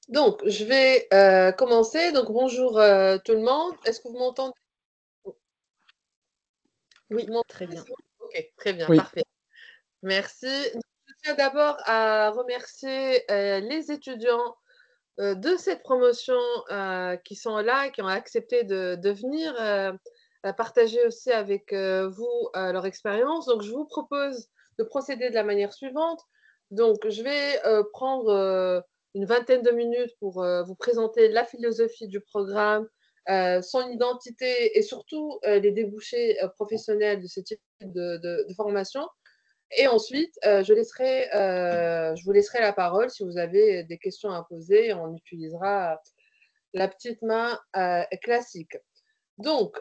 Donc, je vais commencer. Donc, bonjour tout le monde. Est-ce que vous m'entendez? Oui, Vous très m'entendez? bien. C'est bon. Ok, très bien, Oui, parfait. Merci. Donc, je tiens d'abord à remercier les étudiants de cette promotion qui sont là et qui ont accepté de venir partager aussi avec vous leur expérience. Donc, je vous propose de procéder de la manière suivante. Donc, je vais prendre une vingtaine de minutes pour vous présenter la philosophie du programme, son identité et surtout les débouchés professionnels de ce type de formation. Et ensuite, je vous laisserai la parole si vous avez des questions à poser. On utilisera la petite main classique. Donc,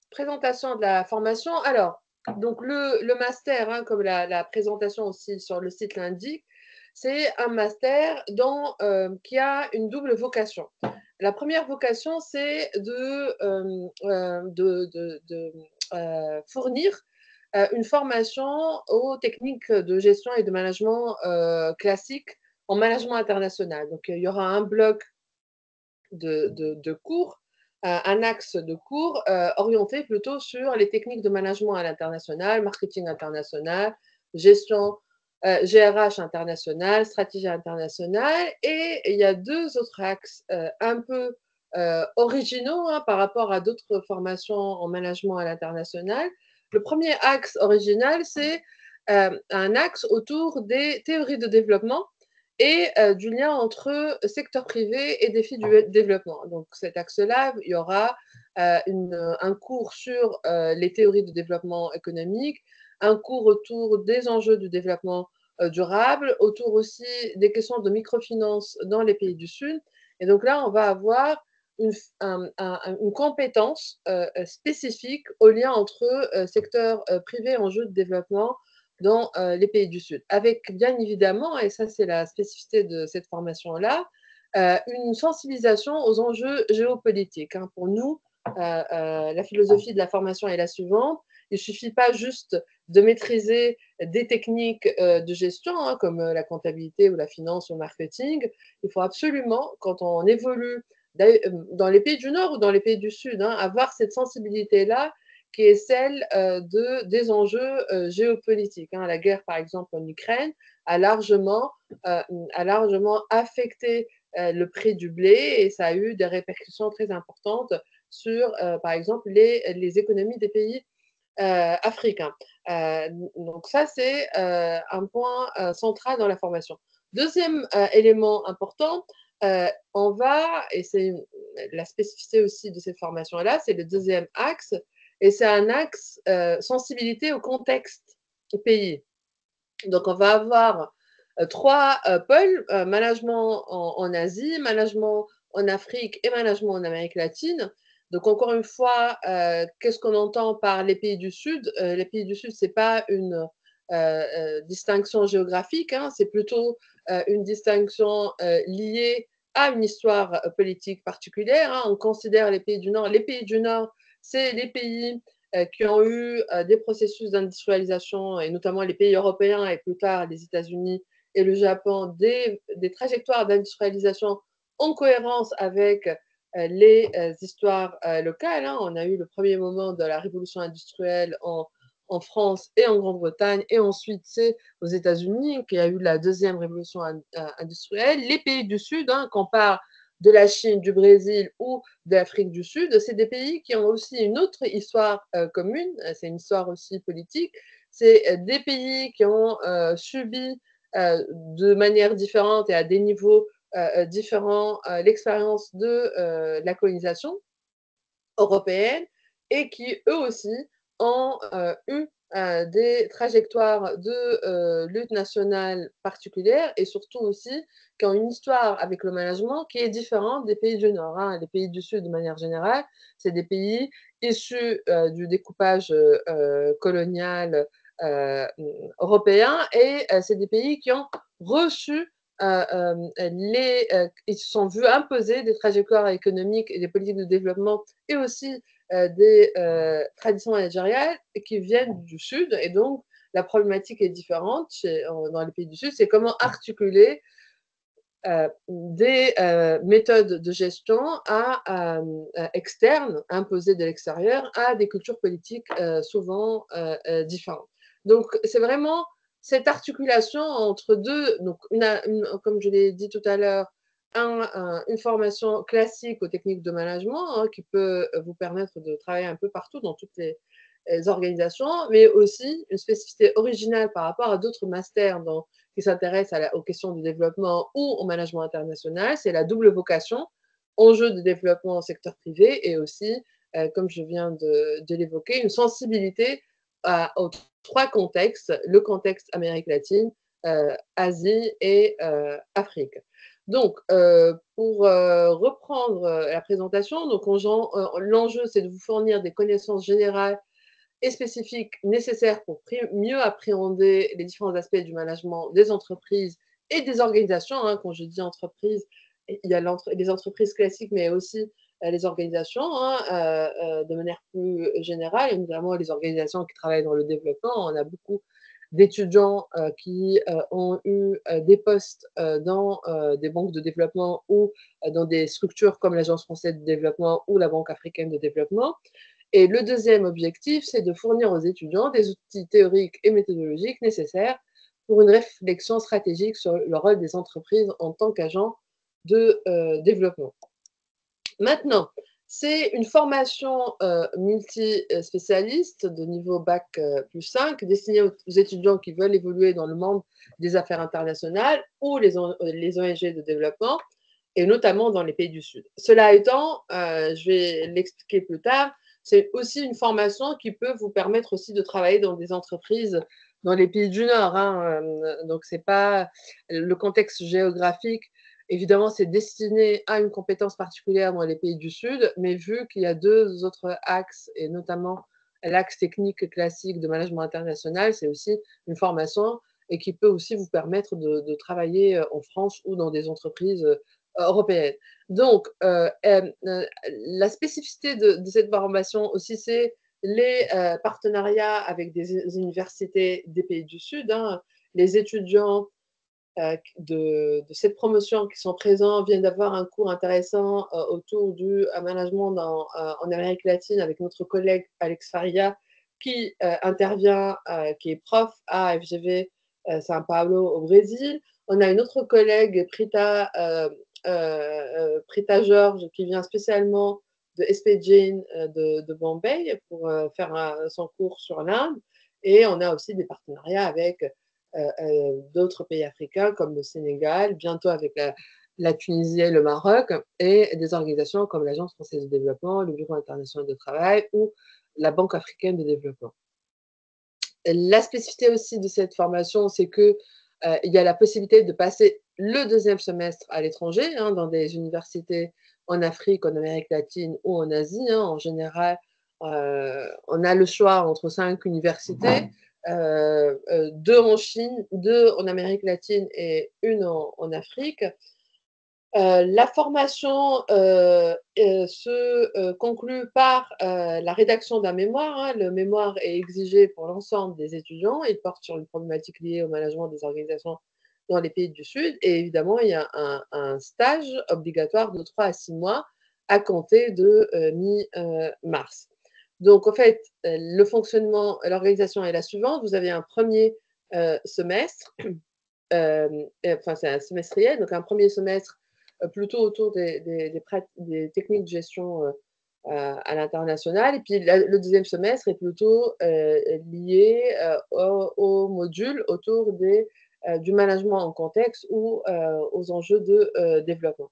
présentation de la formation. Alors, donc le master, hein, comme la présentation aussi sur le site l'indique, c'est un master qui a une double vocation. La première vocation, c'est de fournir une formation aux techniques de gestion et de management classiques en management international. Donc, il y aura un bloc de cours, un axe de cours orienté plutôt sur les techniques de management à l'international, marketing international, gestion GRH international, stratégie internationale. Et il y a deux autres axes un peu originaux hein, par rapport à d'autres formations en management à l'international. Le premier axe original, c'est un axe autour des théories de développement et du lien entre secteur privé et défis du développement. Donc cet axe-là, il y aura un cours sur les théories de développement économique, un cours autour des enjeux du développement durable, autour aussi des questions de microfinance dans les pays du Sud. Et donc là, on va avoir une compétence spécifique au lien entre secteur privé et enjeux de développement dans les pays du Sud. Avec bien évidemment, et ça c'est la spécificité de cette formation-là, une sensibilisation aux enjeux géopolitiques. Hein. Pour nous, la philosophie de la formation est la suivante. Il ne suffit pas juste de maîtriser des techniques de gestion, hein, comme la comptabilité ou la finance ou le marketing. Il faut absolument, quand on évolue dans les pays du Nord ou dans les pays du Sud, hein, avoir cette sensibilité-là qui est celle des enjeux géopolitiques. Hein. La guerre, par exemple, en Ukraine a largement, a largement affecté le prix du blé et ça a eu des répercussions très importantes sur, par exemple, les économies des pays africains. Donc ça, c'est un point central dans la formation. Deuxième élément important, on va, et c'est la spécificité aussi de cette formation-là, c'est le deuxième axe, et c'est un axe sensibilité au contexte au pays. Donc, on va avoir trois pôles, management en Asie, management en Afrique et management en Amérique latine. Donc, encore une fois, qu'est-ce qu'on entend par les pays du Sud? Les pays du Sud, ce n'est pas une distinction géographique, hein, c'est plutôt une distinction liée à une histoire politique particulière. Hein. On considère les pays du Nord. Les pays du Nord, c'est les pays qui ont eu des processus d'industrialisation, et notamment les pays européens et plus tard les États-Unis et le Japon, des trajectoires d'industrialisation en cohérence avec les histoires locales. Hein. On a eu le premier moment de la révolution industrielle en France et en Grande-Bretagne, et ensuite c'est aux États-Unis qu'il y a eu la deuxième révolution industrielle. Les pays du Sud, hein, qu'on parle de la Chine, du Brésil ou de l'Afrique du Sud, c'est des pays qui ont aussi une autre histoire commune, c'est une histoire aussi politique, c'est des pays qui ont subi de manière différente et à des niveaux différents l'expérience de la colonisation européenne et qui, eux aussi, ont eu des trajectoires de lutte nationale particulières et surtout aussi qui ont une histoire avec le management qui est différente des pays du Nord. Hein. Les pays du Sud, de manière générale, c'est des pays issus du découpage colonial européen et c'est des pays qui ont reçu ils se sont vus imposer des trajectoires économiques et des politiques de développement et aussi des traditions managériales qui viennent du Sud. Et donc, la problématique est différente dans les pays du Sud. C'est comment articuler des méthodes de gestion externes, imposées de l'extérieur, à des cultures politiques souvent différentes. Donc, c'est vraiment cette articulation entre deux, donc comme je l'ai dit tout à l'heure, une formation classique aux techniques de management qui peut vous permettre de travailler un peu partout dans toutes les organisations, mais aussi une spécificité originale par rapport à d'autres masters qui s'intéressent aux questions de développement ou au management international. C'est la double vocation, enjeu de développement au secteur privé et aussi, comme je viens de l'évoquer, une sensibilité aux trois contextes, le contexte Amérique latine, Asie et Afrique. Donc, pour reprendre la présentation, donc l'enjeu, c'est de vous fournir des connaissances générales et spécifiques nécessaires pour mieux appréhender les différents aspects du management des entreprises et des organisations. Quand je dis entreprises, il y a les entreprises classiques, mais aussi les organisations de manière plus générale, et notamment les organisations qui travaillent dans le développement. On a beaucoup d'étudiants qui ont eu des postes dans des banques de développement ou dans des structures comme l'Agence française de développement ou la Banque africaine de développement. Et le deuxième objectif, c'est de fournir aux étudiants des outils théoriques et méthodologiques nécessaires pour une réflexion stratégique sur le rôle des entreprises en tant qu'agents de développement. Maintenant, c'est une formation multispécialiste de niveau bac plus 5, destinée aux étudiants qui veulent évoluer dans le monde des affaires internationales ou les ONG de développement, et notamment dans les pays du Sud. Cela étant, je vais l'expliquer plus tard, c'est aussi une formation qui peut vous permettre aussi de travailler dans des entreprises dans les pays du Nord. Donc, ce n'est pas le contexte géographique. Évidemment, c'est destiné à une compétence particulière dans les pays du Sud, mais vu qu'il y a deux autres axes, et notamment l'axe technique classique de management international, c'est aussi une formation et qui peut aussi vous permettre de travailler en France ou dans des entreprises européennes. Donc, la spécificité de cette formation aussi, c'est les partenariats avec des universités des pays du Sud. Les étudiants de cette promotion qui sont présents viennent d'avoir un cours intéressant autour du management en Amérique latine avec notre collègue Alex Faria qui intervient, qui est prof à FGV São Paulo au Brésil. On a une autre collègue, Prita George, qui vient spécialement de SP Jain de Bombay pour faire son cours sur l'Inde. Et on a aussi des partenariats avec d'autres pays africains comme le Sénégal, bientôt avec la Tunisie et le Maroc, et des organisations comme l'Agence française de développement, le Bureau international de travail ou la Banque africaine de développement. La spécificité aussi de cette formation, c'est qu'il y a la possibilité de passer le deuxième semestre à l'étranger, dans des universités en Afrique, en Amérique latine ou en Asie. En général, on a le choix entre 5 universités, 2 en Chine, 2 en Amérique latine et une en Afrique. La formation se conclut par la rédaction d'un mémoire. Le mémoire est exigé pour l'ensemble des étudiants. Il porte sur une problématique liée au management des organisations dans les pays du Sud. Et évidemment, il y a un stage obligatoire de 3 à 6 mois à compter de mi-mars. Donc, en fait, le fonctionnement, l'organisation est la suivante. Vous avez un premier semestre, enfin, c'est un semestriel, donc un premier semestre plutôt autour des techniques de gestion à l'international. Et puis, le deuxième semestre est plutôt lié au module autour du management en contexte ou aux enjeux de développement.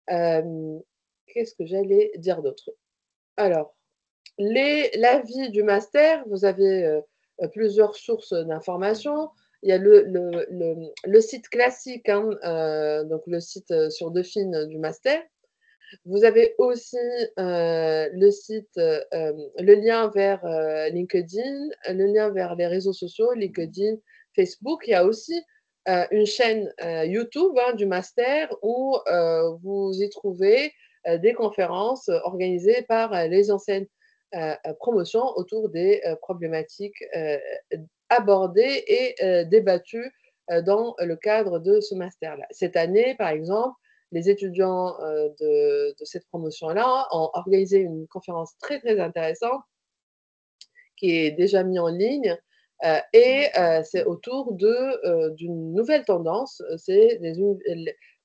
Qu'est-ce que j'allais dire d'autre? Alors, l'avis du master, vous avez plusieurs sources d'informations. Il y a le site classique, donc le site sur Dauphine du master. Vous avez aussi le lien vers LinkedIn, le lien vers les réseaux sociaux, LinkedIn, Facebook. Il y a aussi une chaîne YouTube du master où vous y trouvez des conférences organisées par les anciennes promotions autour des problématiques abordées et débattues dans le cadre de ce master-là. Cette année, par exemple, les étudiants de cette promotion-là ont organisé une conférence très, très intéressante qui est déjà mise en ligne et c'est autour d'une nouvelle tendance, c'est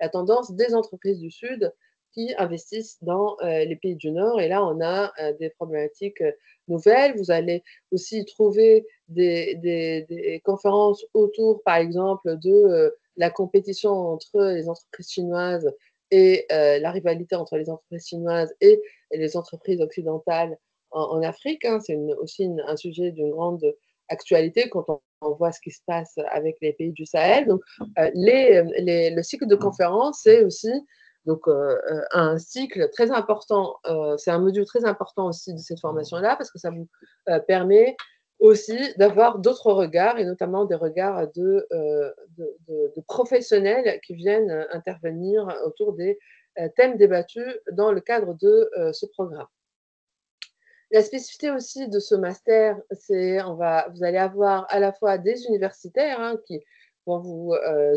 la tendance des entreprises du Sud qui investissent dans les pays du Nord. Et là, on a des problématiques nouvelles. Vous allez aussi trouver des conférences autour, par exemple, de la compétition entre les entreprises chinoises et la rivalité entre les entreprises chinoises et les entreprises occidentales en Afrique. Hein. C'est aussi un sujet d'une grande actualité quand on voit ce qui se passe avec les pays du Sahel. Donc, le cycle de conférence, c'est aussi donc, un cycle très important, c'est un module très important aussi de cette formation-là, parce que ça vous permet aussi d'avoir d'autres regards, et notamment des regards de professionnels qui viennent intervenir autour des thèmes débattus dans le cadre de ce programme. La spécificité aussi de ce master, c'est vous allez avoir à la fois des universitaires hein, qui vont vous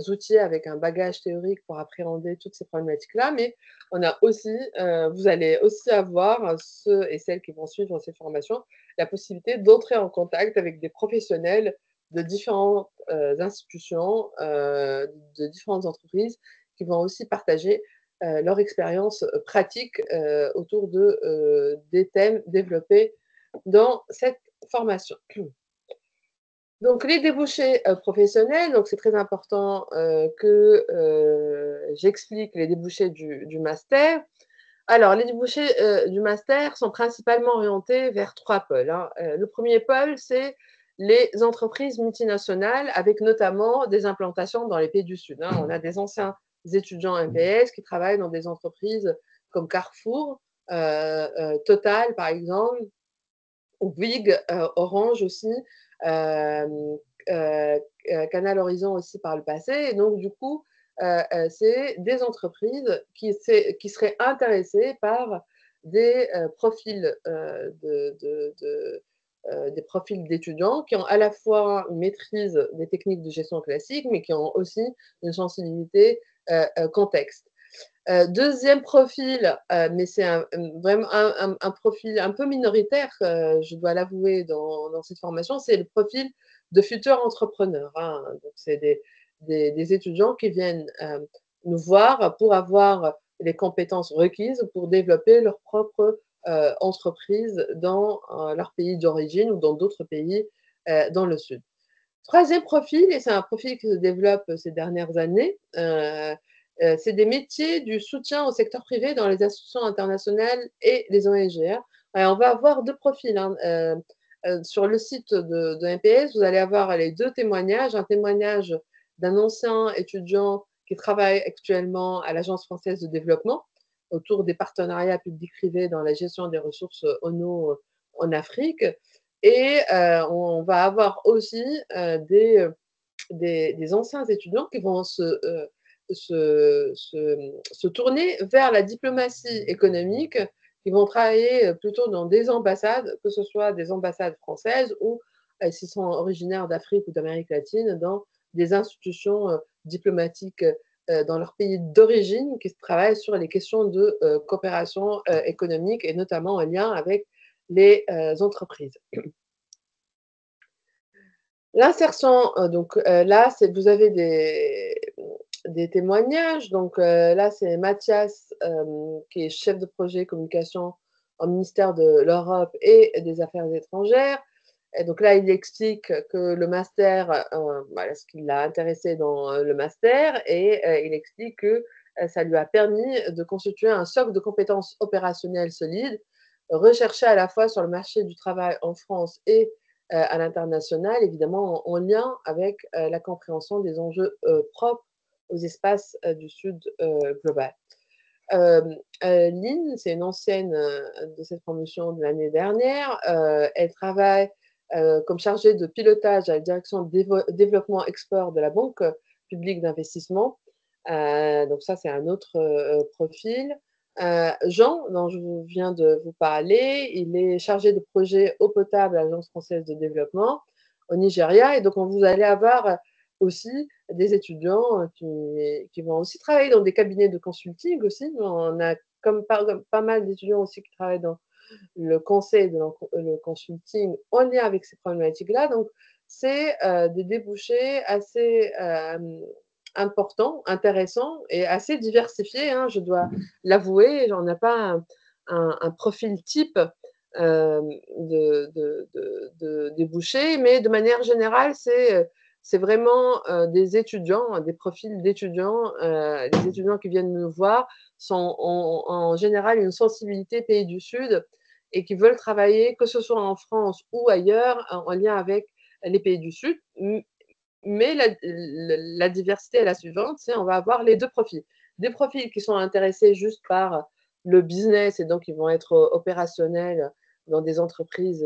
outiller avec un bagage théorique pour appréhender toutes ces problématiques-là, mais vous allez aussi avoir ceux et celles qui vont suivre ces formations, la possibilité d'entrer en contact avec des professionnels de différentes institutions, de différentes entreprises qui vont aussi partager leur expérience pratique autour des thèmes développés dans cette formation. Donc, les débouchés professionnels, donc c'est très important que j'explique les débouchés du master. Alors, les débouchés du master sont principalement orientés vers 3 pôles. Hein. Le premier pôle, c'est les entreprises multinationales, avec notamment des implantations dans les pays du Sud. Hein. On a des anciens étudiants MPS qui travaillent dans des entreprises comme Carrefour, Total, par exemple, ou Bouygues, Orange aussi, Canal Horizon aussi par le passé. Et donc, du coup, c'est des entreprises qui seraient intéressées par des profils des profils d'étudiants qui ont à la fois une maîtrise des techniques de gestion classique, mais qui ont aussi une sensibilité contexte. Deuxième profil, mais c'est vraiment un profil un peu minoritaire, je dois l'avouer dans cette formation, c'est le profil de futurs entrepreneurs. Hein. Donc, c'est des étudiants qui viennent nous voir pour avoir les compétences requises pour développer leur propre entreprise dans leur pays d'origine ou dans d'autres pays dans le Sud. Troisième profil, et c'est un profil qui se développe ces dernières années, c'est des métiers du soutien au secteur privé dans les institutions internationales et les ONG. Hein. On va avoir deux profils. Hein. Sur le site de MPS, vous allez avoir les deux témoignages. Un témoignage d'un ancien étudiant qui travaille actuellement à l'Agence française de développement autour des partenariats publics-privés dans la gestion des ressources en eau en Afrique. Et on va avoir aussi des anciens étudiants qui vont se tourner vers la diplomatie économique, qui vont travailler plutôt dans des ambassades, que ce soit des ambassades françaises ou, s'ils sont originaires d'Afrique ou d'Amérique latine, dans des institutions diplomatiques dans leur pays d'origine, qui travaillent sur les questions de coopération économique et notamment en lien avec les entreprises. L'insertion, donc là, vous avez des témoignages. Donc là, c'est Mathias, qui est chef de projet communication au ministère de l'Europe et des Affaires étrangères. Et donc là, il explique que le master, voilà, ce qui l'a intéressé dans le master, et il explique que ça lui a permis de constituer un socle de compétences opérationnelles solides, recherché à la fois sur le marché du travail en France et à l'international, évidemment en lien avec la compréhension des enjeux propres aux espaces du Sud global. Lynn, c'est une ancienne de cette promotion de l'année dernière. Elle travaille comme chargée de pilotage à la direction de développement export de la Banque publique d'investissement. Donc ça, c'est un autre profil. Jean, dont je viens de vous parler, il est chargé de projet eau potable à l'Agence française de développement au Nigeria. Et donc, vous allez avoir aussi des étudiants qui vont aussi travailler dans des cabinets de consulting aussi. On a comme pas mal d'étudiants aussi qui travaillent dans le conseil le consulting en lien avec ces problématiques-là. Donc, c'est des débouchés assez importants, intéressants et assez diversifiés, hein, je dois l'avouer. On n'a pas un profil type de débouchés, mais de manière générale, c'est vraiment des étudiants, des profils d'étudiants. Les étudiants qui viennent nous voir sont en général une sensibilité pays du Sud et qui veulent travailler, que ce soit en France ou ailleurs, en lien avec les pays du Sud. Mais la diversité est la suivante, c'est on va avoir les deux profils. Des profils qui sont intéressés juste par le business et donc ils vont être opérationnels dans des entreprises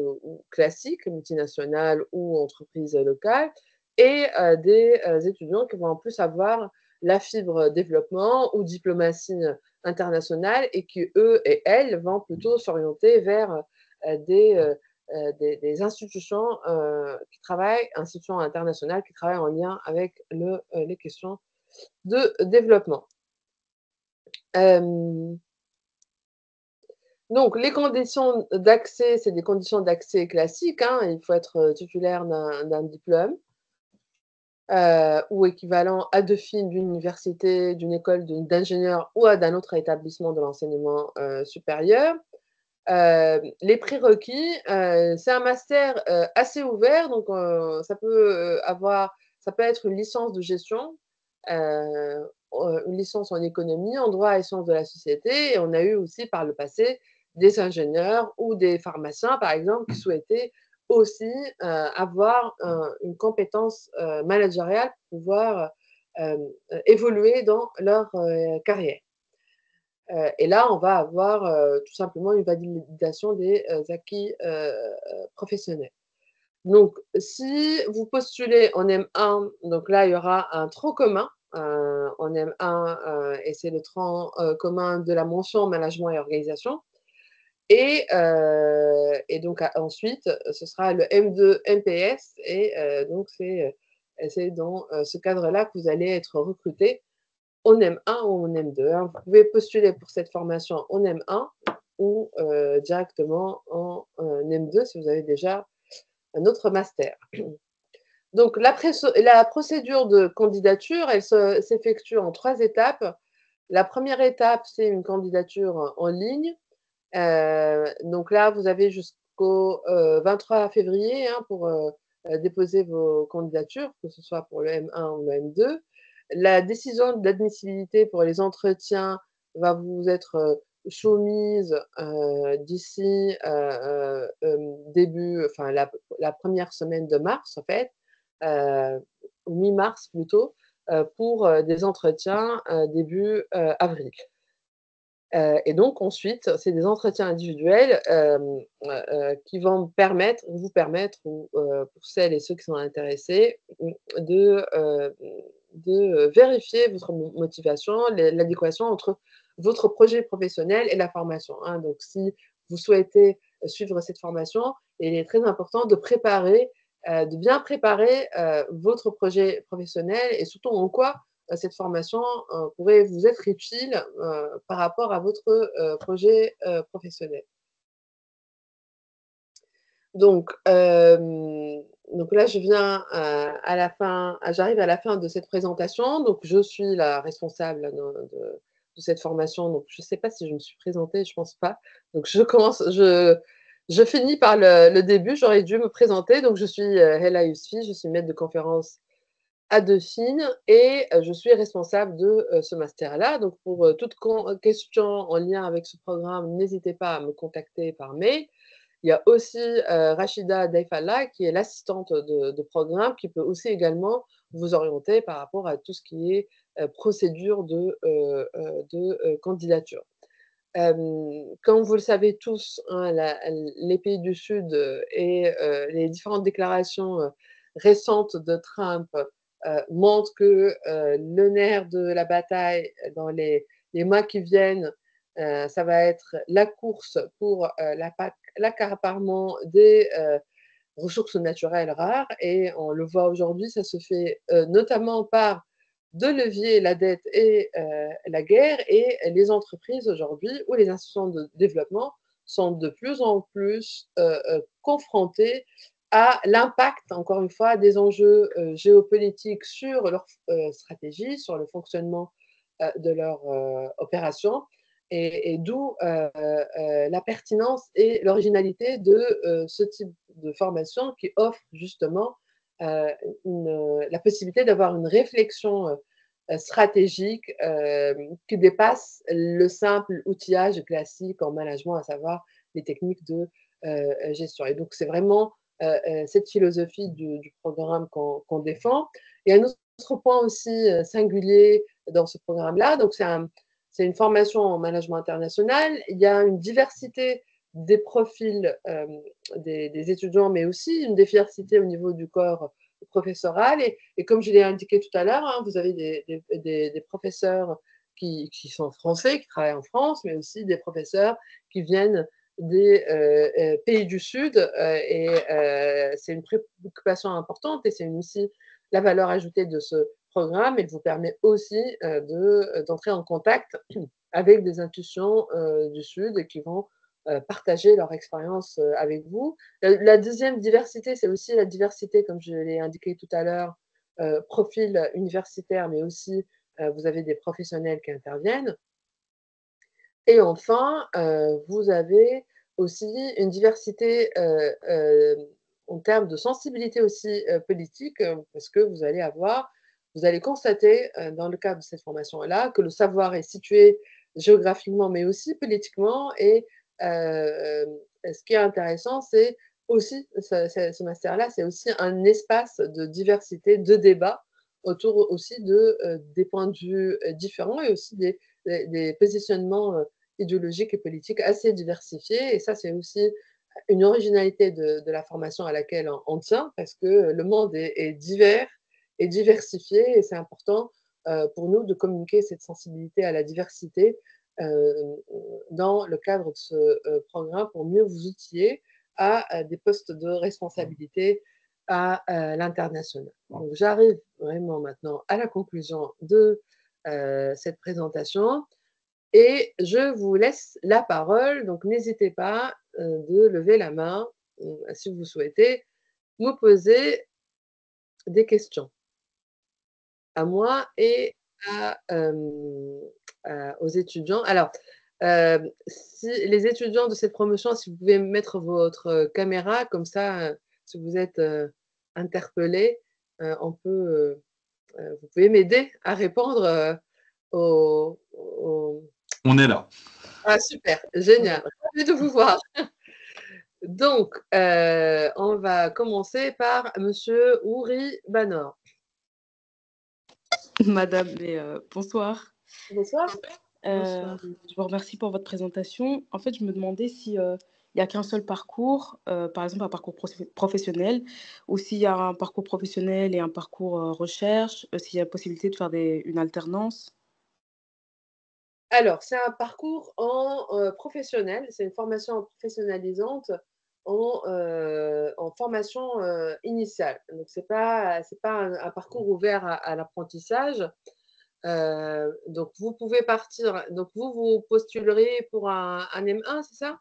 classiques, multinationales ou entreprises locales, et des étudiants qui vont en plus avoir la fibre développement ou diplomatie internationale et qui, eux et elles, vont plutôt s'orienter vers des institutions qui travaillent, institutions internationales qui travaillent en lien avec les questions de développement. Donc, les conditions d'accès, c'est des conditions d'accès classiques, hein. Il faut être titulaire d'un diplôme ou équivalent à Dauphine d'une université, d'une école d'ingénieur ou d'un autre établissement de l'enseignement supérieur. Les prérequis, c'est un master assez ouvert, donc ça peut être une licence de gestion, une licence en économie, en droit et sciences de la société. Et on a eu aussi par le passé des ingénieurs ou des pharmaciens, par exemple, qui souhaitaient aussi avoir une compétence managériale pour pouvoir évoluer dans leur carrière. Et là, on va avoir tout simplement une validation des acquis professionnels. Donc, si vous postulez en M1, donc là, il y aura un tronc commun en M1 et c'est le tronc commun de la mention management et organisation. Et donc, ensuite, ce sera le M2 MPS et donc, c'est dans ce cadre-là que vous allez être recruté en M1 ou en M2, hein. Vous pouvez postuler pour cette formation en M1 ou directement en M2 si vous avez déjà un autre master. Donc, la procédure de candidature, elle s'effectue en 3 étapes. La première étape, c'est une candidature en ligne. Donc là, vous avez jusqu'au 23 février hein, pour déposer vos candidatures, que ce soit pour le M1 ou le M2. La décision d'admissibilité pour les entretiens va vous être soumise d'ici enfin la première semaine de mars en fait, mi-mars plutôt, pour des entretiens début avril. Et donc ensuite, c'est des entretiens individuels qui vont vous permettre, ou pour celles et ceux qui sont intéressés, de vérifier votre motivation, l'adéquation entre votre projet professionnel et la formation, hein. Donc si vous souhaitez suivre cette formation, il est très important de bien préparer votre projet professionnel et surtout en quoi cette formation pourrait vous être utile par rapport à votre projet professionnel. Donc, donc là, j'arrive à la fin de cette présentation. Donc, je suis la responsable de cette formation. Donc, je ne sais pas si je me suis présentée, je ne pense pas. Donc, je finis par le début. J'aurais dû me présenter. Donc, je suis Hella Yousfi, je suis maître de conférence à Dauphine et je suis responsable de ce master-là. Donc, pour toute question en lien avec ce programme, n'hésitez pas à me contacter par mail. Il y a aussi Rachida Daifallah, qui est l'assistante de programme, qui peut aussi également vous orienter par rapport à tout ce qui est procédure de candidature. Comme vous le savez tous, hein, les pays du Sud et les différentes déclarations récentes de Trump montrent que le nerf de la bataille dans les mois qui viennent, ça va être la course pour l'accaparement ressources naturelles rares et on le voit aujourd'hui, ça se fait, notamment par 2 leviers, la dette et la guerre et les entreprises aujourd'hui ou les institutions de développement sont de plus en plus, confrontées à l'impact, encore une fois, des enjeux, géopolitiques sur leur stratégie, sur le fonctionnement, de leur, opération et d'où, la pertinence et l'originalité de, ce type de formation qui offre justement, heu, la possibilité d'avoir une réflexion, stratégique, qui dépasse le simple outillage classique en management, à savoir les techniques de, gestion et donc c'est vraiment, cette philosophie du programme qu'on défend. Il y a un autre point aussi, singulier dans ce programme-là, donc c'est une formation en management international. Il y a une diversité des profils, des étudiants, mais aussi une diversité au niveau du corps professoral et comme je l'ai indiqué tout à l'heure, hein, vous avez des professeurs qui sont français, qui travaillent en France, mais aussi des professeurs qui viennent des, pays du Sud, et c'est une préoccupation importante et c'est aussi la valeur ajoutée de ce programme. Il vous permet aussi, d'entrer en contact avec des institutions, du Sud et qui vont, partager leur expérience, avec vous. La 2e diversité, c'est aussi la diversité, comme je l'ai indiqué tout à l'heure, profil universitaire, mais aussi, vous avez des professionnels qui interviennent. Et enfin, vous avez aussi une diversité, en termes de sensibilité aussi, politique, parce que vous allez constater, dans le cadre de cette formation-là, que le savoir est situé géographiquement, mais aussi politiquement et ce qui est intéressant, c'est aussi ce master-là, c'est aussi un espace de diversité, de débat autour aussi de, des points de vue, différents et aussi des positionnements, idéologiques et politiques assez diversifiés et ça, c'est aussi une originalité de la formation à laquelle on tient parce que le monde est divers et diversifié et c'est important, pour nous de communiquer cette sensibilité à la diversité, dans le cadre de ce, programme pour mieux vous outiller à, des postes de responsabilité à, l'international. Donc j'arrive vraiment maintenant à la conclusion de, cette présentation. Et je vous laisse la parole, donc n'hésitez pas, de lever la main, si vous souhaitez me poser des questions à moi et aux étudiants. Alors, si les étudiants de cette promotion, si vous pouvez mettre votre caméra comme ça, si vous êtes, interpellés, on peut, vous pouvez m'aider à répondre, aux On est là. ah super, génial, ravie de vous voir. Donc, on va commencer par monsieur Ouri Banor. Madame, bonsoir. Bonsoir. Bonsoir. Je vous remercie pour votre présentation. En fait, je me demandais si, il y a qu'un seul parcours, par exemple un parcours professionnel ou s'il y a un parcours professionnel et un parcours, recherche, s'il y a possibilité de faire une alternance? Alors, c'est un parcours en, professionnel, c'est une formation professionnalisante en formation, initiale. Donc c'est pas un parcours ouvert à l'apprentissage. Donc vous pouvez partir donc vous postulerez pour un M1, c'est ça?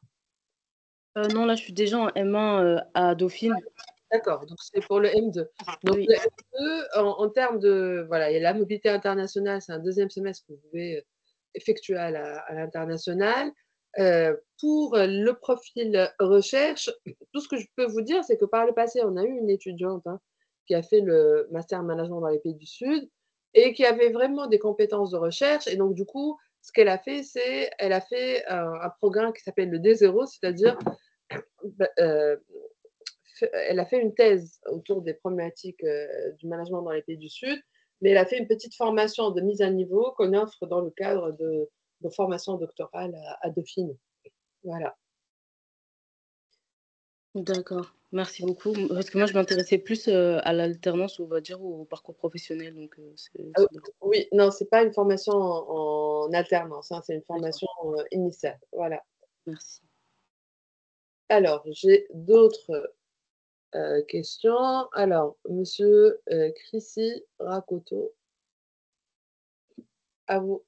Non, là, je suis déjà en M1, à Dauphine. D'accord, donc c'est pour le M2. Donc Oui, le M2 en termes de voilà, il y a la mobilité internationale, c'est un 2e semestre que vous pouvez, effectuer à l'international. Pour le profil recherche, tout ce que je peux vous dire, c'est que par le passé, on a eu une étudiante, hein, qui a fait le master management dans les pays du Sud et qui avait vraiment des compétences de recherche et donc du coup, ce qu'elle a fait, c'est elle a fait un programme qui s'appelle le D0, c'est-à-dire, bah, elle a fait une thèse autour des problématiques, du management dans les pays du Sud, mais elle a fait une petite formation de mise à niveau qu'on offre dans le cadre de formation doctorale à Dauphine. Voilà. d'accord. Merci beaucoup. Parce que moi, je m'intéressais plus, à l'alternance, on va dire, ou au parcours professionnel, donc Heu, c'est d'accord. oui, non, c'est pas une formation en alternance, hein, c'est une D'accord, formation, initiale. Voilà. merci. Alors, j'ai d'autres question. Alors, monsieur Chrissy Rakoto, à vous.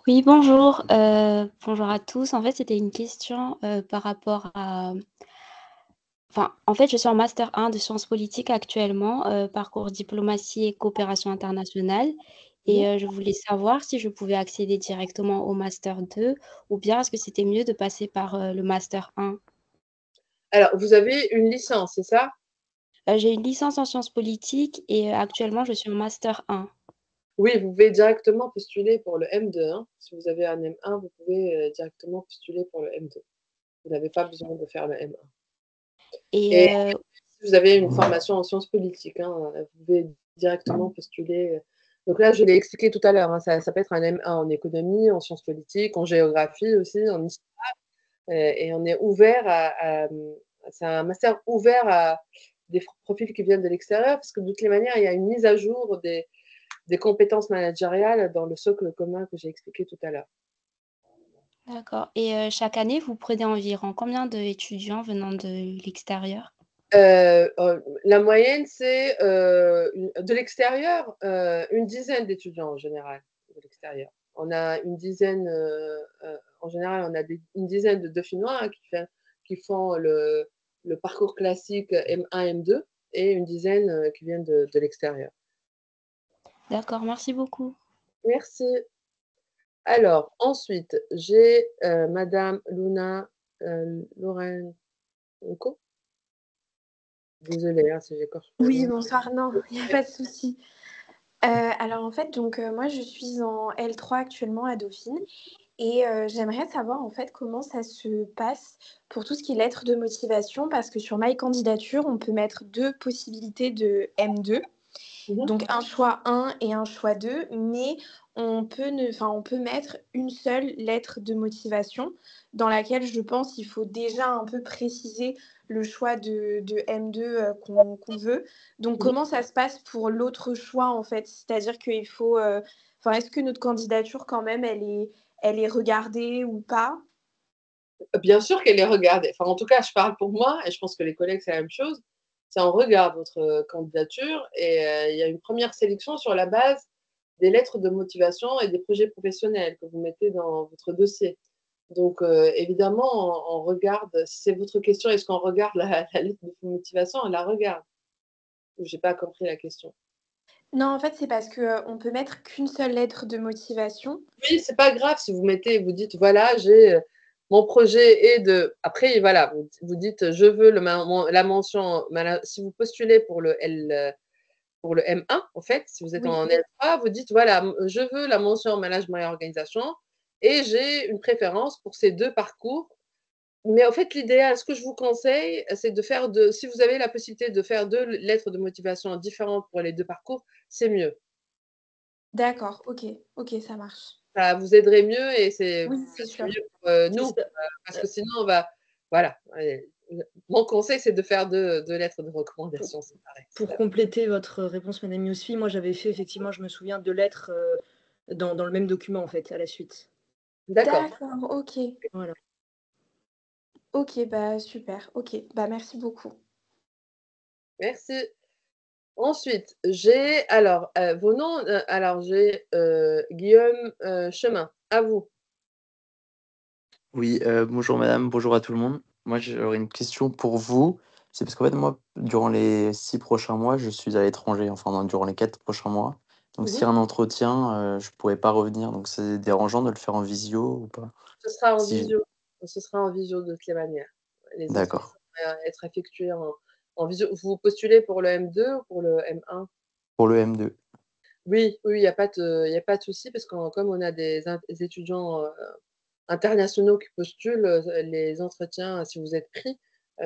Oui, bonjour. Bonjour à tous. En fait, c'était une question par rapport à... Enfin, en fait, je suis en Master 1 de sciences politiques actuellement, parcours diplomatie et coopération internationale. Et je voulais savoir si je pouvais accéder directement au Master 2 ou bien est-ce que c'était mieux de passer par le Master 1. Alors, vous avez une licence, c'est ça? J'ai une licence en sciences politiques et actuellement, je suis en Master 1. Oui, vous pouvez directement postuler pour le M2, hein. Si vous avez un M1, vous pouvez directement postuler pour le M2. Vous n'avez pas besoin de faire le M1. Et Et si vous avez une formation en sciences politiques, hein, vous pouvez directement postuler. Donc là, je l'ai expliqué tout à l'heure, hein, ça peut être un M1 en économie, en sciences politiques, en géographie aussi, en histoire. Et on est ouvert c'est un master ouvert à des profils qui viennent de l'extérieur, parce que de toutes les manières, il y a une mise à jour des compétences managériales dans le socle commun que j'ai expliqué tout à l'heure. d'accord. Et chaque année, vous prenez environ combien d'étudiants venant de l'extérieur? La moyenne, c'est de l'extérieur, une dizaine d'étudiants en général, de l'extérieur. On a une dizaine, en général, on a une dizaine de Dauphinois hein, qui font le parcours classique M1, M2 et une dizaine qui viennent de l'extérieur. D'accord, merci beaucoup. Merci. Alors, ensuite, j'ai Madame Luna Lorenco. Désolée hein, si j'écorche pas Oui, bien. bonsoir. Non, il n'y a pas de souci. Alors en fait, donc moi je suis en L3 actuellement à Dauphine et j'aimerais savoir en fait comment ça se passe pour tout ce qui est lettres de motivation parce que sur My Candidature, on peut mettre deux possibilités de M2. Donc un choix 1 et un choix 2, mais on peut mettre une seule lettre de motivation dans laquelle je pense il faut déjà un peu préciser le choix de M2 qu'on veut. Donc comment ça se passe pour l'autre choix en fait? C'est-à-dire qu'il faut... est-ce que notre candidature quand même, elle est regardée ou pas? Bien sûr qu'elle est regardée. Enfin, en tout cas, je parle pour moi et je pense que les collègues, c'est la même chose. C'est on regarde votre candidature et il y a une première sélection sur la base des lettres de motivation et des projets professionnels que vous mettez dans votre dossier. Donc, évidemment, on regarde, si c'est votre question, est-ce qu'on regarde la lettre de motivation? On la regarde. Je n'ai pas compris la question. Non, en fait, c'est parce que on peut mettre qu'une seule lettre de motivation. Oui, c'est pas grave si vous mettez, vous dites voilà, j'ai mon projet est de. Après, voilà, vous dites je veux la mention. Si vous postulez pour pour le M1, en fait, si vous êtes Oui. en L3, vous dites voilà, je veux la mention management et organisation et j'ai une préférence pour ces deux parcours. Mais en fait, l'idéal, ce que je vous conseille, c'est de faire si vous avez la possibilité de faire deux lettres de motivation différentes pour les deux parcours, c'est mieux. D'accord, ok, ok, ça marche. Ça vous aiderait mieux et c'est Oui, c'est sûr. mieux pour nous, ça. parce que sinon on va voilà, mon conseil, c'est de faire deux lettres de recommandation séparées. Pour compléter votre réponse, madame Yousfi, moi j'avais fait effectivement, je me souviens, 2 lettres dans le même document en fait, à la suite. D'accord. D'accord, ok. Voilà. Ok, bah super, ok, bah merci beaucoup. Merci. Ensuite, j'ai alors vos noms, alors j'ai Guillaume Chemin, à vous. Oui, bonjour madame, bonjour à tout le monde. Moi, j'aurais une question pour vous. C'est parce qu'en fait, moi, durant les 6 prochains mois, je suis à l'étranger, enfin, durant les 4 prochains mois. Donc, s'il y a un entretien, je pourrais pas revenir. Donc, c'est dérangeant de le faire en visio ou pas? Ce sera en Si... visio. Ce sera en visio de toutes les manières. Les entretiens D'accord. vont être effectués en visio. Vous postulez pour le M2 ou pour le M1? Pour le M2. Oui, oui, il y a pas de souci parce que comme on a des étudiants internationaux qui postulent, les entretiens, si vous êtes pris,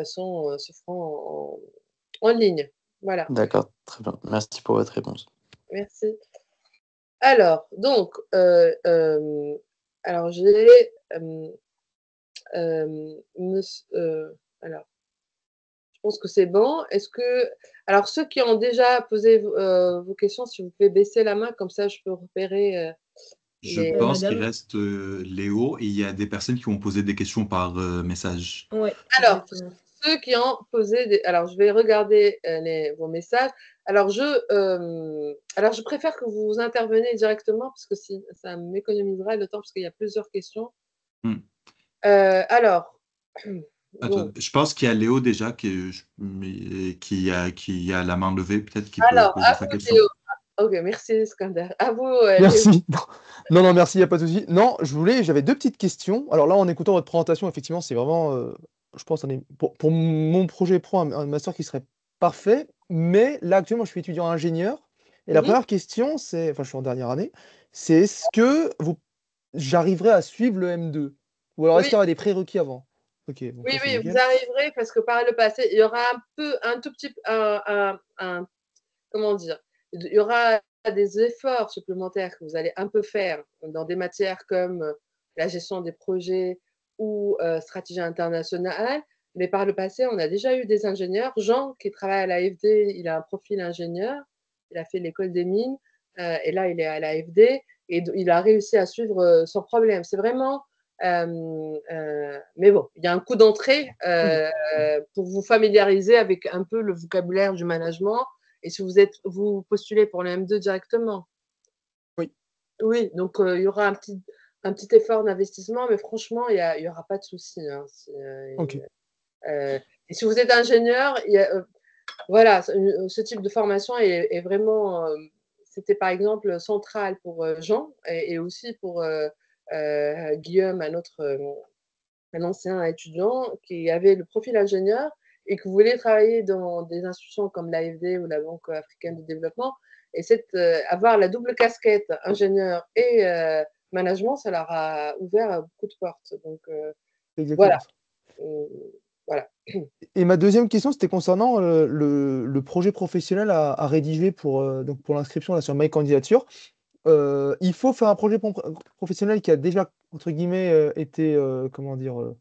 se feront en ligne. Voilà, D'accord, très bien. Merci pour votre réponse. merci. Alors, donc, alors j'ai alors, je pense que c'est bon. Alors, ceux qui ont déjà posé vos questions, si vous pouvez baisser la main, comme ça je peux repérer Je les. pense qu'il madame. reste Léo et il y a des personnes qui vont poser des questions par message. Ouais, Alors, exactement. ceux qui ont posé des... Alors, je vais regarder vos messages. Alors, je préfère que vous interveniez directement parce que ça m'économisera le temps parce qu'il y a plusieurs questions. Hmm. Alors, Attends, donc, je pense qu'il y a Léo déjà qui a la main levée, peut-être qu'il peut alors, poser à sa vous, question. Léo. Ok, merci, Iskander. À vous, Léo. Merci. Non, merci, il n'y a pas de souci. Non, j'avais deux petites questions. Alors là, en écoutant votre présentation, effectivement, c'est vraiment, je pense, pour mon projet pro, un master qui serait parfait. Mais là, actuellement, je suis étudiant ingénieur. Et la Mhm. première question, c'est, enfin, je suis en dernière année, c'est est-ce que j'arriverai à suivre le M2? Ou alors, est-ce Oui, qu'il y aura des prérequis avant? Ok, donc oui, ça, c'est oui, vous nickel. arriverez parce que par le passé, il y aura un tout petit, comment dire, il y aura des efforts supplémentaires que vous allez un peu faire dans des matières comme la gestion des projets ou stratégie internationale. Mais par le passé, on a déjà eu des ingénieurs. Jean, qui travaille à l'AFD, il a un profil ingénieur. Il a fait l'école des mines et là, il est à l'AFD et il a réussi à suivre sans problème. C'est vraiment. Mais bon, il y a un coup d'entrée Oui. pour vous familiariser avec un peu le vocabulaire du management et si vous postulez pour le M2 directement. Oui. Oui, donc il y aura un petit effort d'investissement, mais franchement, il y aura pas de souci. Hein, Ok. et si vous êtes ingénieur, voilà, ce type de formation est vraiment, c'était par exemple central pour Jean et aussi pour Guillaume, un ancien étudiant qui avait le profil ingénieur et qui voulait travailler dans des institutions comme l'AFD ou la Banque africaine de développement. Et avoir la double casquette ingénieur et management, ça leur a ouvert beaucoup de portes. Donc C'est voilà. exactement ça. Voilà. Et ma deuxième question, c'était concernant le projet professionnel à rédiger donc pour l'inscription là, sur My Candidature. Il faut faire un projet professionnel qui a déjà, entre guillemets, été, comment dire,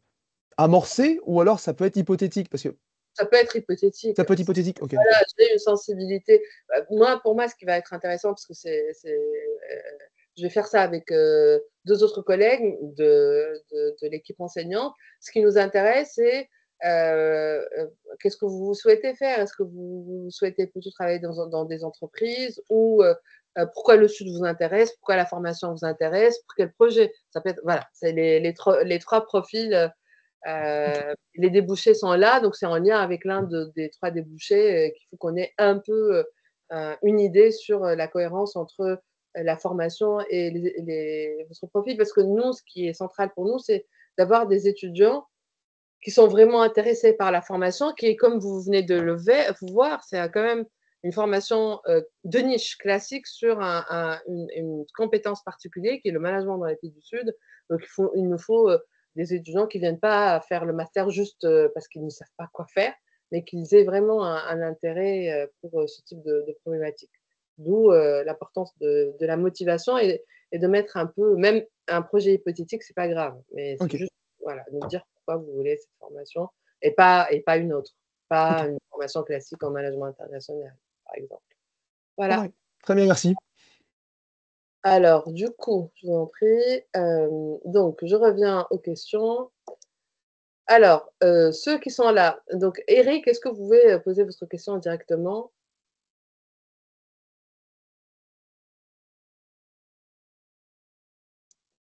amorcé, ou alors ça peut être hypothétique, parce que Ça peut être hypothétique. ça peut être hypothétique. Ok, Voilà, d'accord. j'ai une sensibilité. Pour moi, ce qui va être intéressant, parce que je vais faire ça avec deux autres collègues de l'équipe enseignante. Ce qui nous intéresse, c'est qu'est-ce que vous souhaitez faire? Est-ce que vous souhaitez plutôt travailler dans des entreprises ou pourquoi le Sud vous intéresse? Pourquoi la formation vous intéresse? Pour quel projet? Ça peut être, voilà, c'est les trois profils. Les débouchés sont là, donc c'est en lien avec l'un des trois débouchés qu'il faut qu'on ait un peu une idée sur la cohérence entre la formation et votre profil. Parce que nous, ce qui est central pour nous, c'est d'avoir des étudiants qui sont vraiment intéressés par la formation, qui est, comme vous venez de le voir, c'est quand même une formation de niche classique sur une compétence particulière qui est le management dans les pays du Sud. Donc, il nous faut des étudiants qui ne viennent pas faire le master juste parce qu'ils ne savent pas quoi faire, mais qu'ils aient vraiment un intérêt pour ce type de problématique. D'où l'importance de la motivation et de mettre un peu, même un projet hypothétique, c'est pas grave, mais c'est Ok, juste voilà, de dire pourquoi vous voulez cette formation et pas une autre, pas ok. une formation classique en management international, par exemple. Ça Voilà. va. Très bien, merci. Alors, du coup, je vous en prie. Donc, je reviens aux questions. Alors, ceux qui sont là. Donc, Eric, est-ce que vous pouvez poser votre question directement?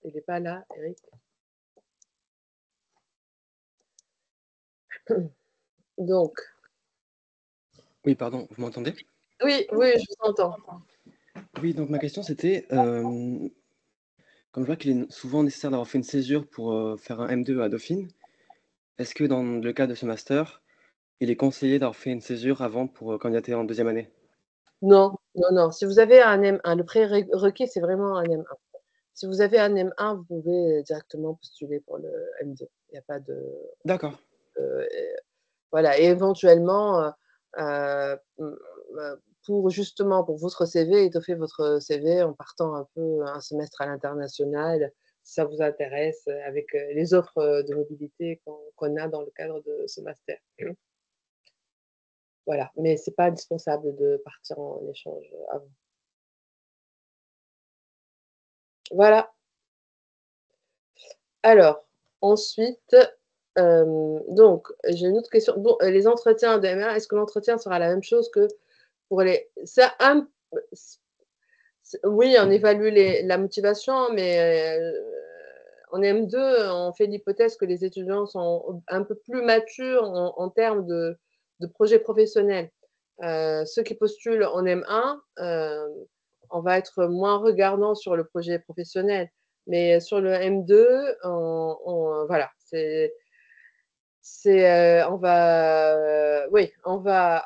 Il n'est pas là, Eric. Donc, Oui, pardon, vous m'entendez? oui, oui, je vous entends. Oui, donc ma question c'était, comme je vois qu'il est souvent nécessaire d'avoir fait une césure pour faire un M2 à Dauphine, est-ce que dans le cas de ce master, il est conseillé d'avoir fait une césure avant pour candidater en deuxième année? Non, non, non. Si vous avez un M1, le prérequis, c'est vraiment un M1. Si vous avez un M1, vous pouvez directement postuler pour le M2. Il n'y a pas de. D'accord. Voilà, et éventuellement, pour votre CV, étoffer votre CV en partant un peu un semestre à l'international, si ça vous intéresse, avec les offres de mobilité qu'on a dans le cadre de ce master. Voilà, mais ce n'est pas indispensable de partir en échange avant. Voilà. Alors, ensuite, Donc, j'ai une autre question. Bon, les entretiens de MR, est-ce que l'entretien sera la même chose que pour les... Oui, on évalue la motivation, mais en M2, on fait l'hypothèse que les étudiants sont un peu plus matures en termes de projets professionnels. Ceux qui postulent en M1, on va être moins regardant sur le projet professionnel. Mais sur le M2, voilà, on va, oui, on va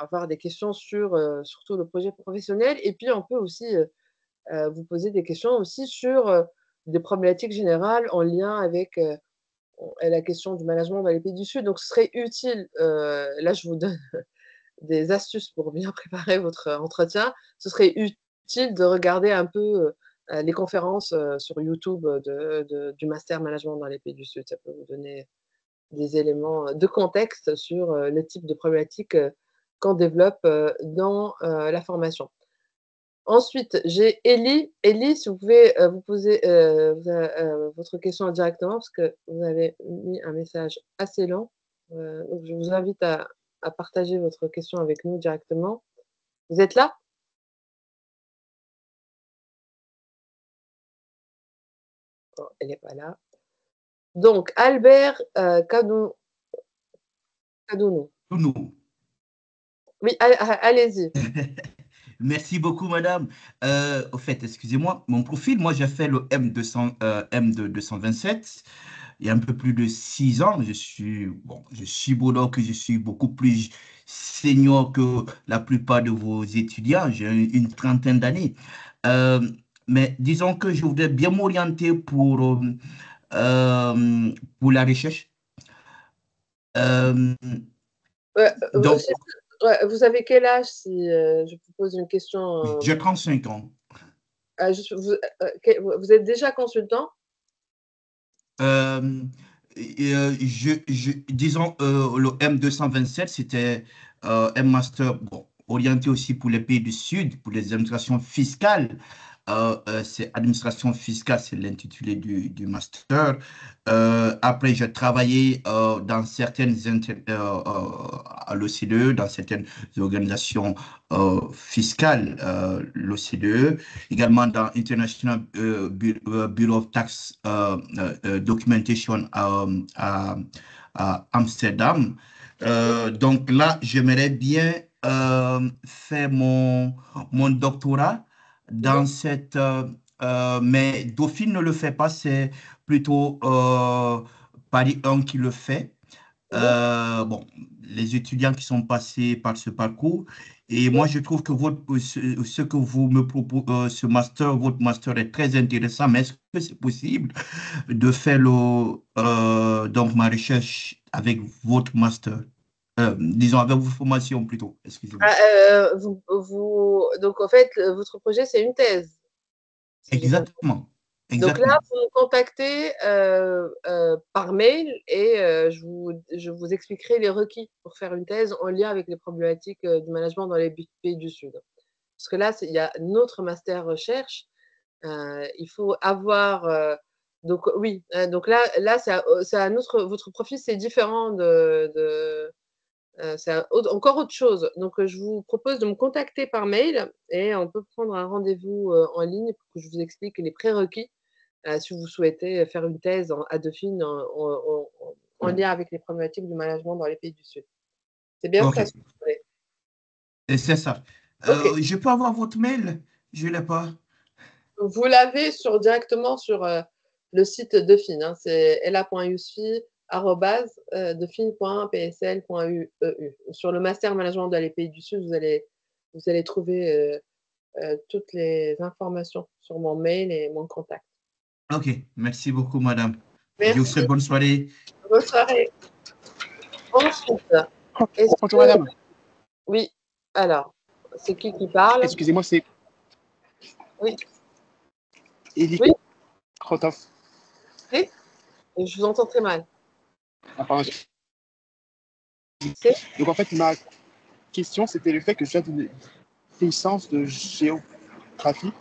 avoir des questions sur surtout le projet professionnel. Et puis, on peut aussi vous poser des questions aussi sur des problématiques générales en lien avec la question du management dans les pays du Sud. Donc, ce serait utile, là, je vous donne des astuces pour bien préparer votre entretien. Ce serait utile de regarder un peu les conférences sur YouTube du Master Management dans les pays du Sud. Ça peut vous donner des éléments de contexte sur le type de problématique qu'on développe dans la formation. Ensuite, j'ai Ellie. Ellie, si vous pouvez vous poser votre question directement, parce que vous avez mis un message assez long. Donc je vous invite à partager votre question avec nous directement. Vous êtes là? Oh, elle n'est pas là. Donc, Albert Cadounou. Nous. Oui, allez-y. Merci beaucoup, madame. Au fait, excusez-moi, mon profil, moi, j'ai fait le M200, M de 227 il y a un peu plus de 6 ans. Je suis beau, donc je suis beaucoup plus senior que la plupart de vos étudiants. J'ai une trentaine d'années. Mais disons que je voudrais bien m'orienter pour la recherche. Donc, vous avez quel âge si je vous pose une question j'ai 35 ans. Vous êtes déjà consultant? Disons, le M227, c'était un master orienté aussi pour les pays du Sud, pour les administrations fiscales. C'est administration fiscale, c'est l'intitulé du master. Après, j'ai travaillé dans certaines à l'OCDE, dans certaines organisations fiscales, l'OCDE, également dans International Bureau of Tax Documentation à Amsterdam. Donc là, j'aimerais bien faire mon doctorat dans cette... mais Dauphine ne le fait pas, c'est plutôt Paris 1 qui le fait. Bon, les étudiants qui sont passés par ce parcours. Et moi, je trouve que ce que vous me proposez, votre master est très intéressant, mais est-ce que c'est possible de faire donc ma recherche avec votre master? Disons, avec vos formations plutôt, excusez-moi. Donc, en fait, votre projet, c'est une thèse. Exactement. Donc là, vous me contactez par mail et je vous expliquerai les requis pour faire une thèse en lien avec les problématiques du management dans les pays du Sud. Parce que là, il y a notre master recherche. Il faut avoir... donc oui, donc là c'est un autre... Votre profil, c'est différent c'est encore autre chose. Donc, je vous propose de me contacter par mail et on peut prendre un rendez-vous en ligne pour que je vous explique les prérequis si vous souhaitez faire une thèse à Dauphine en lien avec les problématiques du management dans les pays du Sud. C'est bien ça, si vous voulez. C'est ça. Je peux avoir votre mail? Je ne l'ai pas. Vous l'avez directement sur le site Dauphine. Hein, c'est ella.yousfi@dauphine.psl.eu. Sur le master management dans les pays du Sud, vous allez trouver toutes les informations sur mon mail et mon contact. Ok, merci beaucoup, madame. Merci. Je vous souhaite bonne soirée. Bonne soirée. Ensuite, bonjour, madame. Oui, alors, c'est qui parle? Excusez-moi, c'est... Oui. Elie Krotov. Oui. Je vous entends très mal. Ah, pardon. Donc, en fait, ma question, c'était le fait que je viens d'une licence de géographie.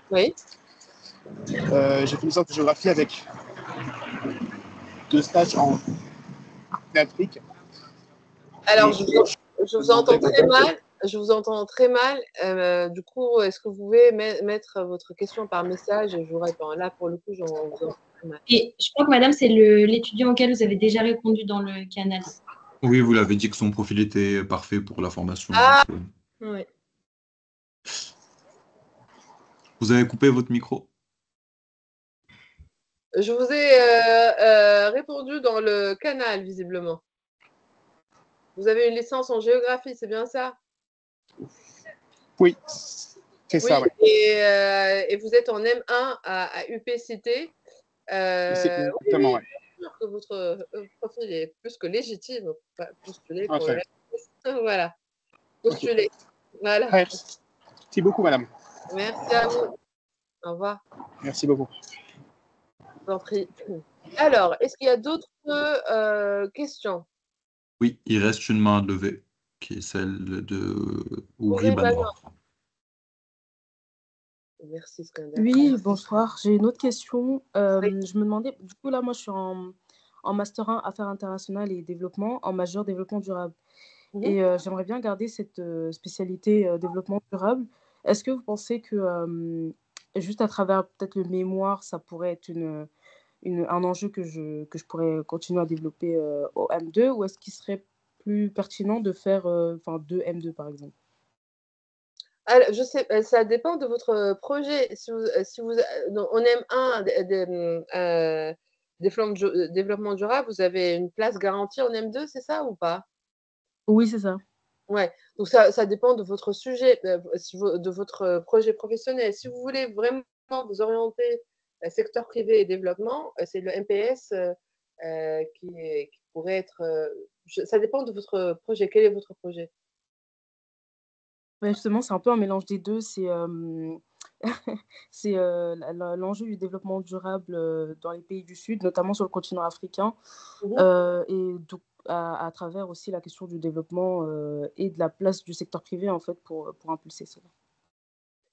Oui. J'ai fait une licence de géographie avec de stage en Afrique. Alors, je vous entends très mal. Je vous entends très mal. Du coup, est-ce que vous pouvez mettre votre question par message et je vous réponds. Là, pour le coup, vous entends très mal. Et je crois que madame, c'est l'étudiant auquel vous avez déjà répondu dans le canal. Oui, vous l'avez dit que son profil était parfait pour la formation. Ah, Ouais. Vous avez coupé votre micro? je vous ai répondu dans le canal, visiblement. Vous avez une licence en géographie, c'est bien ça? Oui, c'est ça, Oui, oui. et vous êtes en M1 à UP-Cité. C'est Oui, exactement, ouais. bien sûr que votre profil est plus que légitime pour postuler Ah, pour très le bien. Voilà, postuler. Voilà. Merci beaucoup, madame. Merci à vous. Au revoir. Merci beaucoup. Je vous en prie. Alors, est-ce qu'il y a d'autres questions? Oui, il reste une main levée, qui est celle de Ouvri Ouvrez Banoir. Merci, Skander. Oui, bonsoir. J'ai une autre question. Je me demandais, du coup, là, moi, je suis en Master 1 Affaires internationales et développement, en majeur développement durable. Et j'aimerais bien garder cette spécialité développement durable. Est-ce que vous pensez que juste à travers peut-être le mémoire, ça pourrait être un enjeu que je pourrais continuer à développer au M2, ou est-ce qu'il serait plus pertinent de faire deux M2 par exemple? Alors, je sais, ça dépend de votre projet. Si vous en M1 développement durable, vous avez une place garantie en M2, c'est ça ou pas? Oui, c'est ça. Ouais, donc ça dépend de votre sujet, de votre projet professionnel. Si vous voulez vraiment vous orienter secteur privé et développement, c'est le MPS qui pourrait être. Ça dépend de votre projet. Quel est votre projet? Ouais, justement, c'est un peu un mélange des deux. C'est l'enjeu du développement durable dans les pays du Sud, notamment sur le continent africain, et donc à travers aussi la question du développement et de la place du secteur privé en fait pour impulser cela.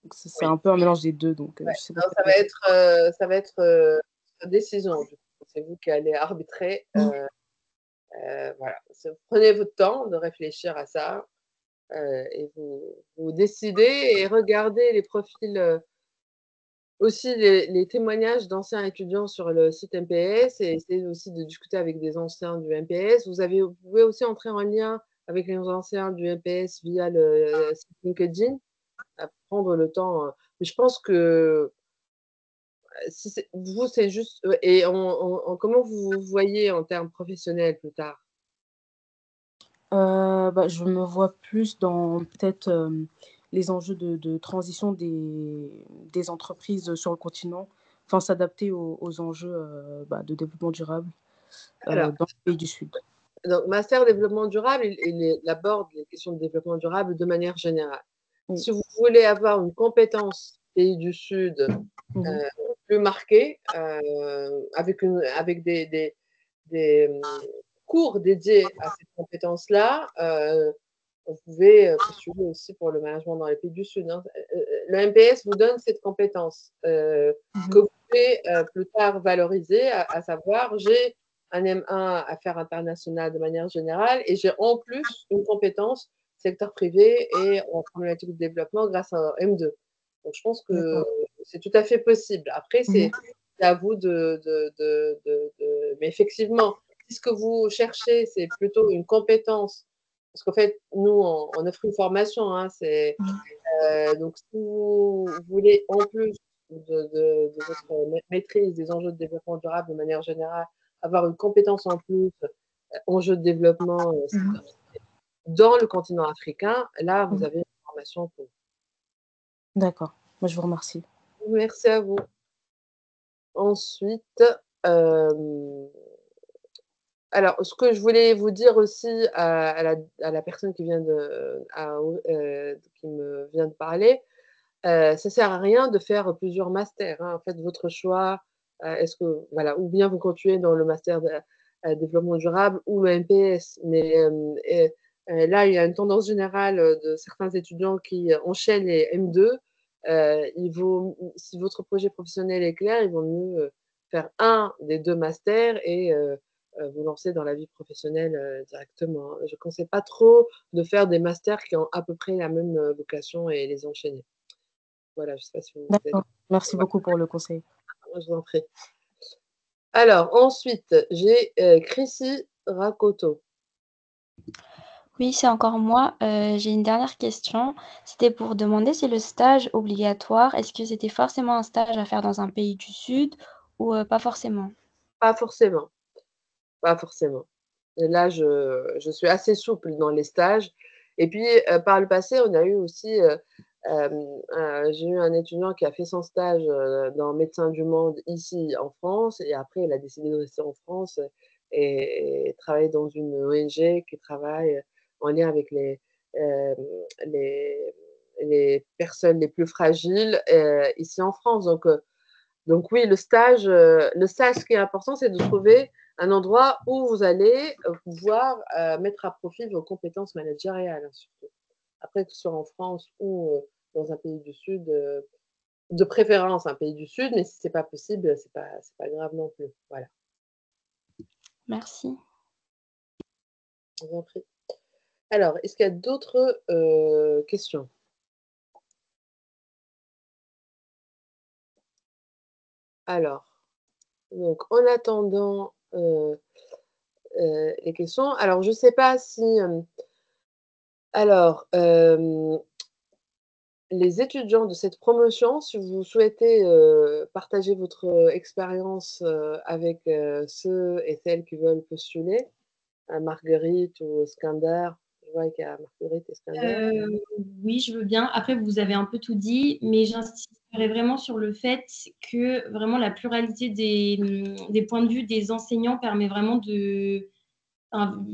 Donc c'est un peu un mélange des deux. Donc Ouais, je sais pas. non, ça va être décision. Du coup. C'est vous qui allez arbitrer. Voilà. Prenez votre temps de réfléchir à ça et vous décidez et regardez les profils. Aussi les témoignages d'anciens étudiants sur le site MPS et essayer aussi de discuter avec des anciens du MPS. Vous pouvez aussi entrer en lien avec les anciens du MPS via le site LinkedIn, à prendre le temps. Mais je pense que si vous, c'est juste. Et comment vous vous voyez en termes professionnels plus tard? Je me vois plus dans peut-être les enjeux de transition des entreprises sur le continent, enfin s'adapter aux enjeux de développement durable Alors, dans les pays du Sud. donc, Master Développement Durable, il aborde les questions de développement durable de manière générale. Oui. Si vous voulez avoir une compétence pays du Sud plus marquée, avec des cours dédiés à cette compétence-là, vous pouvez postuler aussi pour le management dans les pays du Sud. Hein. Le MPS vous donne cette compétence que vous pouvez plus tard valoriser, à savoir, j'ai un M1 Affaires internationales de manière générale et j'ai en plus une compétence secteur privé et en problématique de développement grâce à un M2. Donc, je pense que c'est tout à fait possible. Après, c'est à vous Mais effectivement, si ce que vous cherchez, c'est plutôt une compétence, parce qu'en fait, nous, on offre une formation, hein, donc si vous voulez, en plus de votre maîtrise des enjeux de développement durable de manière générale, avoir une compétence en plus, enjeux de développement dans le continent africain, là, vous avez une formation pour. D'accord. Moi, je vous remercie. Merci à vous. Ensuite, alors, ce que je voulais vous dire aussi à la personne qui me vient de parler, ça ne sert à rien de faire plusieurs masters. Hein. Faites votre choix. Ou bien vous continuez dans le master de développement durable ou le MPS. Mais là, il y a une tendance générale de certains étudiants qui enchaînent les M2. Si votre projet professionnel est clair, il vaut mieux faire un des deux masters et vous lancer dans la vie professionnelle directement. Je ne conseille pas trop de faire des masters qui ont à peu près la même vocation et les enchaîner. Voilà, je ne sais pas si vous êtes... D'accord. Merci beaucoup pour le conseil. Je vous en prie. Alors, ensuite, j'ai Chrissy Rakoto. Oui, c'est encore moi. J'ai une dernière question. C'était pour demander si le stage obligatoire, est-ce que c'était forcément un stage à faire dans un pays du Sud ou pas forcément? Pas forcément, pas forcément. Et là, je suis assez souple dans les stages. Et puis, par le passé, on a eu aussi, j'ai eu un étudiant qui a fait son stage dans Médecins du Monde ici en France, et après, il a décidé de rester en France et travailler dans une ONG qui travaille en lien avec euh, les, les personnes les plus fragiles ici en France. Donc oui, le stage, ce qui est important, c'est de trouver un endroit où vous allez pouvoir mettre à profit vos compétences managériales, hein, surtout. Après, que ce soit en France ou dans un pays du Sud, de préférence un pays du Sud, mais si ce n'est pas possible, c'est pas grave non plus. Voilà, Merci. je vous en prie. Alors, est-ce qu'il y a d'autres questions? Alors, donc en attendant les questions, alors je ne sais pas si... alors, les étudiants de cette promotion, si vous souhaitez partager votre expérience avec ceux et celles qui veulent postuler, Marguerite ou Skander, je vois qu'il y a Marguerite et Skander. Oui, je veux bien. Après, vous avez un peu tout dit, mais j'insisterai vraiment sur le fait que vraiment la pluralité des points de vue des enseignants permet vraiment de... Enfin,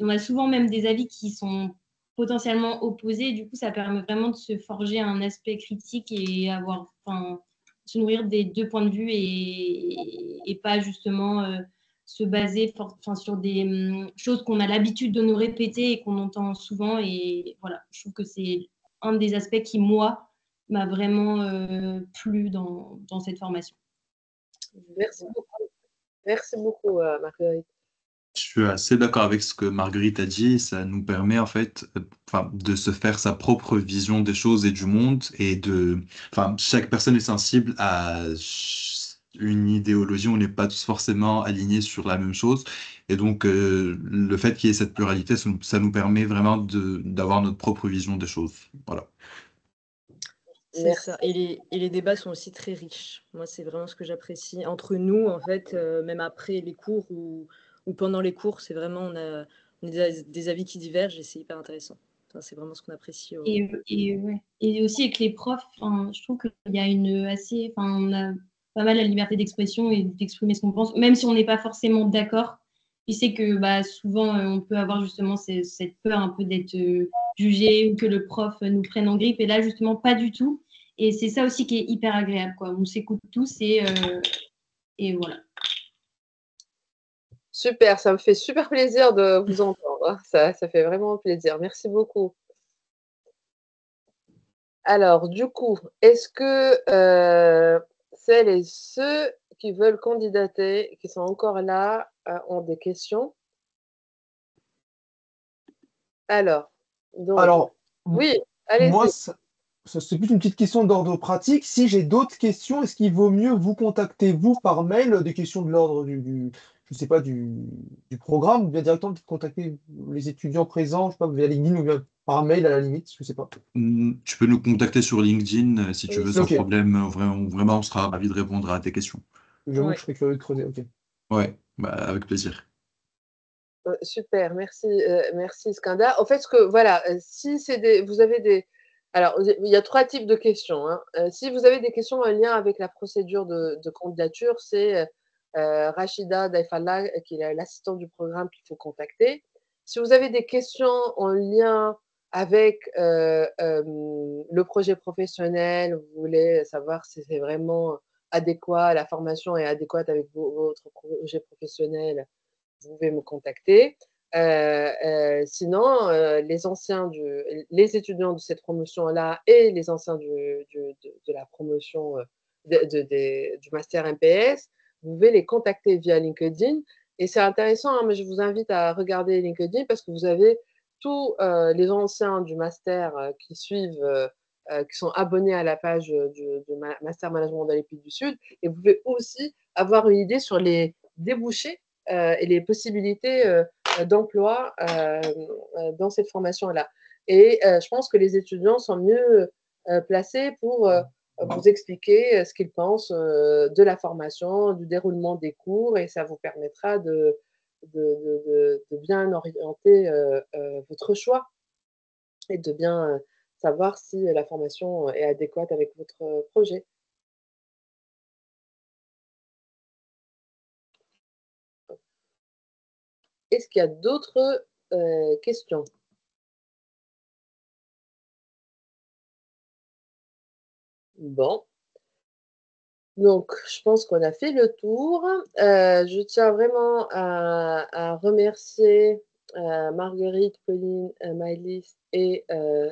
on a souvent même des avis qui sont potentiellement opposés, et du coup, ça permet vraiment de se forger un aspect critique et se nourrir des deux points de vue et pas justement se baser sur des choses qu'on a l'habitude de nous répéter et qu'on entend souvent. Et voilà, je trouve que c'est un des aspects qui, moi, m'a vraiment plu dans cette formation. Merci beaucoup. Merci beaucoup, Marguerite. Je suis assez d'accord avec ce que Marguerite a dit. Ça nous permet en fait, de se faire sa propre vision des choses et du monde chaque personne est sensible à une idéologie. On n'est pas tous forcément alignés sur la même chose. Et donc, le fait qu'il y ait cette pluralité, ça nous permet vraiment d'avoir notre propre vision des choses. Voilà. C'est Merci. ça. Et les débats sont aussi très riches. Moi, c'est vraiment ce que j'apprécie. Entre nous, en fait, même après les cours ou pendant les cours, c'est vraiment, on a des avis qui divergent et c'est hyper intéressant. Enfin, c'est vraiment ce qu'on apprécie. Ouais. Et aussi avec les profs, je trouve qu'il y a on a pas mal la liberté d'expression et d'exprimer ce qu'on pense, même si on n'est pas forcément d'accord. Je sais que souvent, on peut avoir justement cette peur un peu d'être jugé ou que le prof nous prenne en grippe. Et là, justement, pas du tout. Et c'est ça aussi qui est hyper agréable, quoi. On s'écoute tous et voilà. Super, ça me fait super plaisir de vous entendre, hein. Ça fait vraiment plaisir. Merci beaucoup. Alors, du coup, est-ce que celles et ceux qui veulent candidater, qui sont encore là, ont des questions? Alors, donc, Alors, oui, moi, allez-y. c'est plus une petite question d'ordre pratique. Si j'ai d'autres questions, est-ce qu'il vaut mieux vous contacter, vous, par mail, des questions de l'ordre je sais pas, du programme, ou bien directement peut-être contacter les étudiants présents, je sais pas, via LinkedIn ou bien par mail à la limite, je sais pas. Tu peux nous contacter sur LinkedIn si tu Oui, veux, c'est sans Ok, problème. Vraiment, on sera ravis de répondre à tes questions. j'avoue que ouais. je serais curieux de creuser. Ok. Ouais, avec plaisir. Super, merci Iskandar. En fait, voilà, si vous avez des, alors il y a 3 types de questions, hein. Si vous avez des questions en lien avec la procédure de candidature, c'est Rachida Daifallah, qui est l'assistante du programme qu'il faut contacter. Si vous avez des questions en lien avec le projet professionnel, vous voulez savoir si c'est vraiment adéquat, la formation est adéquate avec votre projet professionnel, vous pouvez me contacter. Sinon, les étudiants de cette promotion-là et les anciens de la promotion du master MPS, vous pouvez les contacter via LinkedIn Et c'est intéressant, hein, mais je vous invite à regarder LinkedIn parce que vous avez tous les anciens du master qui suivent, qui sont abonnés à la page du Master Management Mondial et Pays du Sud. Et vous pouvez aussi avoir une idée sur les débouchés et les possibilités d'emploi dans cette formation-là. Et je pense que les étudiants sont mieux placés pour vous expliquer ce qu'ils pensent de la formation, du déroulement des cours, et ça vous permettra de bien orienter votre choix et de bien savoir si la formation est adéquate avec votre projet. Est-ce qu'il y a d'autres questions? Bon. Donc, je pense qu'on a fait le tour. Je tiens vraiment à remercier Marguerite, Pauline, Maëlys et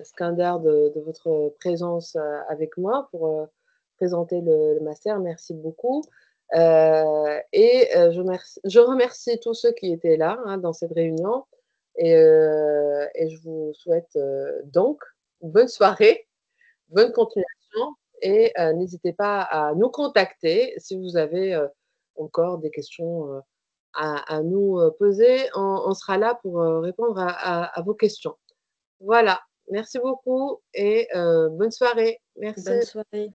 Skandar de votre présence avec moi pour présenter le master. Merci beaucoup. Je remercie tous ceux qui étaient là hein, dans cette réunion et je vous souhaite donc bonne soirée, bonne continuation. Et n'hésitez pas à nous contacter si vous avez encore des questions à nous poser. On sera là pour répondre à vos questions. Voilà, merci beaucoup et bonne soirée. Merci. Bonne soirée.